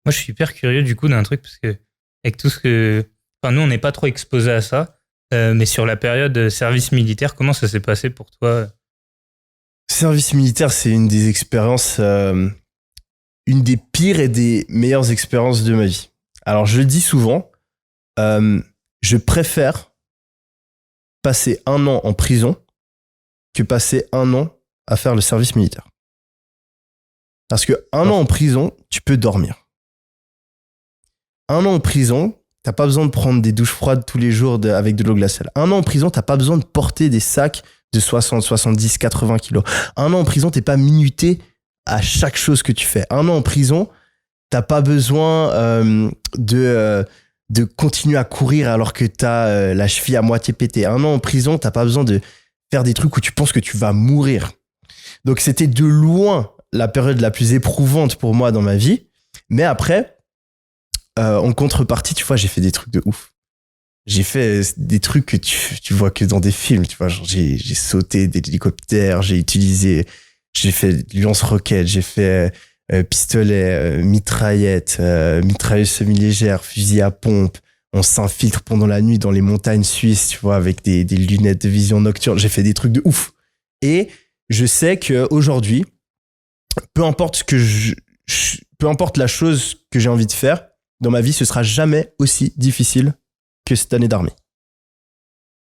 Moi, je suis hyper curieux du coup d'un truc parce que avec tout ce que, enfin, nous, on n'est pas trop exposé à ça, mais sur la période service militaire, comment ça s'est passé pour toi? Service militaire, c'est une des expériences, une des pires et des meilleures expériences de ma vie. Alors, je le dis souvent, je préfère passer 1 an en prison que passer 1 an à faire le service militaire. Parce que 1 an en prison, tu peux dormir. 1 an en prison, t'as pas besoin de prendre des douches froides tous les jours avec de l'eau glaciale. 1 an en prison, t'as pas besoin de porter des sacs de 60, 70, 80 kilos. 1 an en prison, t'es pas minuté à chaque chose que tu fais. 1 an en prison, t'as pas besoin de continuer à courir alors que t'as la cheville à moitié pétée. 1 an en prison, t'as pas besoin de faire des trucs où tu penses que tu vas mourir. Donc c'était de loin la période la plus éprouvante pour moi dans ma vie. Mais après, en contrepartie, tu vois, j'ai fait des trucs de ouf. J'ai fait des trucs que tu vois que dans des films, tu vois, genre j'ai sauté des hélicoptères, j'ai fait du lance-roquettes, j'ai fait pistolet, mitraillette, mitrailleuse semi-légère, fusil à pompe. On s'infiltre pendant la nuit dans les montagnes suisses, tu vois, avec des lunettes de vision nocturne. J'ai fait des trucs de ouf. Et je sais qu'aujourd'hui, peu importe peu importe la chose que j'ai envie de faire dans ma vie, ce sera jamais aussi difficile que cette année d'armée.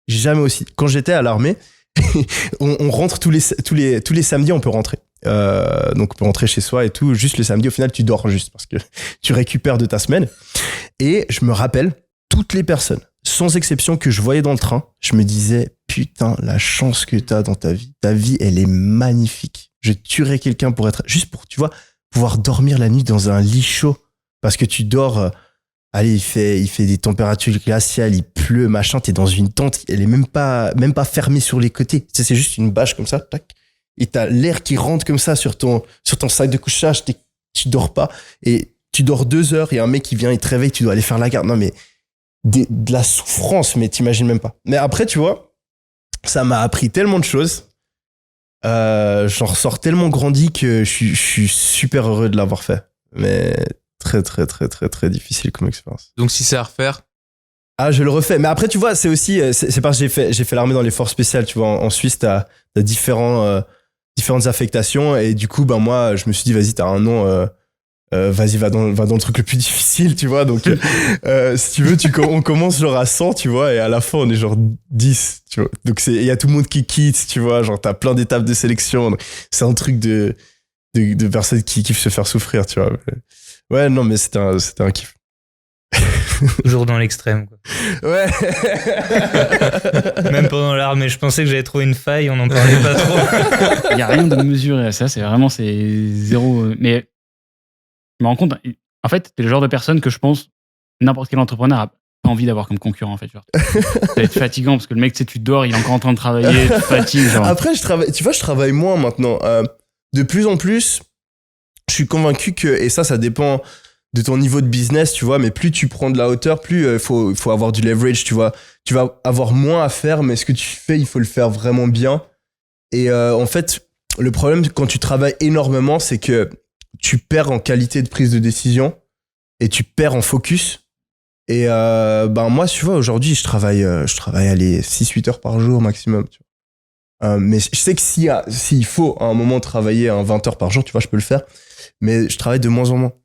Jamais aussi. Quand j'étais à l'armée, on rentre tous les samedis, on peut rentrer. Donc on peut rentrer chez soi et tout. Juste le samedi, au final, tu dors juste parce que tu récupères de ta semaine. Et je me rappelle, toutes les personnes, sans exception, que je voyais dans le train, je me disais, putain, la chance que t'as dans ta vie. Ta vie, elle est magnifique. Je tuerais quelqu'un pour juste pour, tu vois, pouvoir dormir la nuit dans un lit chaud. Parce que tu dors, allez, il fait des températures glaciales, il pleut, machin, t'es dans une tente, elle est même pas fermée sur les côtés. C'est juste une bâche comme ça, tac. Et t'as l'air qui rentre comme ça sur ton sac de couchage, tu dors pas. Et tu dors 2 heures et un mec qui vient, il te réveille, tu dois aller faire la garde. Non, mais de la souffrance, mais t'imagines même pas. Mais après, tu vois, ça m'a appris tellement de choses. J'en ressors tellement grandi que je suis super heureux de l'avoir fait. Mais très, très, très, très, très difficile comme expérience. Donc, si c'est à refaire. Ah, je le refais. Mais après, tu vois, c'est aussi, c'est parce que j'ai fait l'armée dans les forces spéciales. Tu vois, en Suisse, t'as différentes affectations. Et du coup, ben, moi, je me suis dit, vas-y, t'as un an, vas-y, va dans le truc le plus difficile, tu vois. Donc, si tu veux, on commence genre à 100, tu vois, et à la fin, on est genre 10, tu vois. Donc, il y a tout le monde qui quitte, tu vois. Genre, t'as plein d'étapes de sélection. Donc, c'est un truc de personnes qui kiffent se faire souffrir, tu vois. Ouais, non, mais c'était un kiff. Toujours dans l'extrême, quoi. Ouais. Même pendant l'armée, je pensais que j'avais trouvé une faille, on n'en parlait pas trop. Il n'y a rien de mesuré à ça, c'est zéro. Mais je me rends compte, en fait, t'es le genre de personne que je pense n'importe quel entrepreneur a pas envie d'avoir comme concurrent, en fait. Genre, ça va être fatigant parce que le mec, tu sais, tu dors, il est encore en train de travailler, tu fatigues. Genre. Après, je travaille moins maintenant. De plus en plus, je suis convaincu que, et ça dépend de ton niveau de business, tu vois, mais plus tu prends de la hauteur, plus faut avoir du leverage, tu vois. Tu vas avoir moins à faire, mais ce que tu fais, il faut le faire vraiment bien. Et en fait, le problème quand tu travailles énormément, c'est que tu perds en qualité de prise de décision et tu perds en focus. Et ben moi, tu vois, aujourd'hui, je travaille allez, 6-8 heures par jour maximum, tu vois. Mais je sais que s'il faut à un moment travailler 20 heures par jour, tu vois, je peux le faire. Mais je travaille de moins en moins.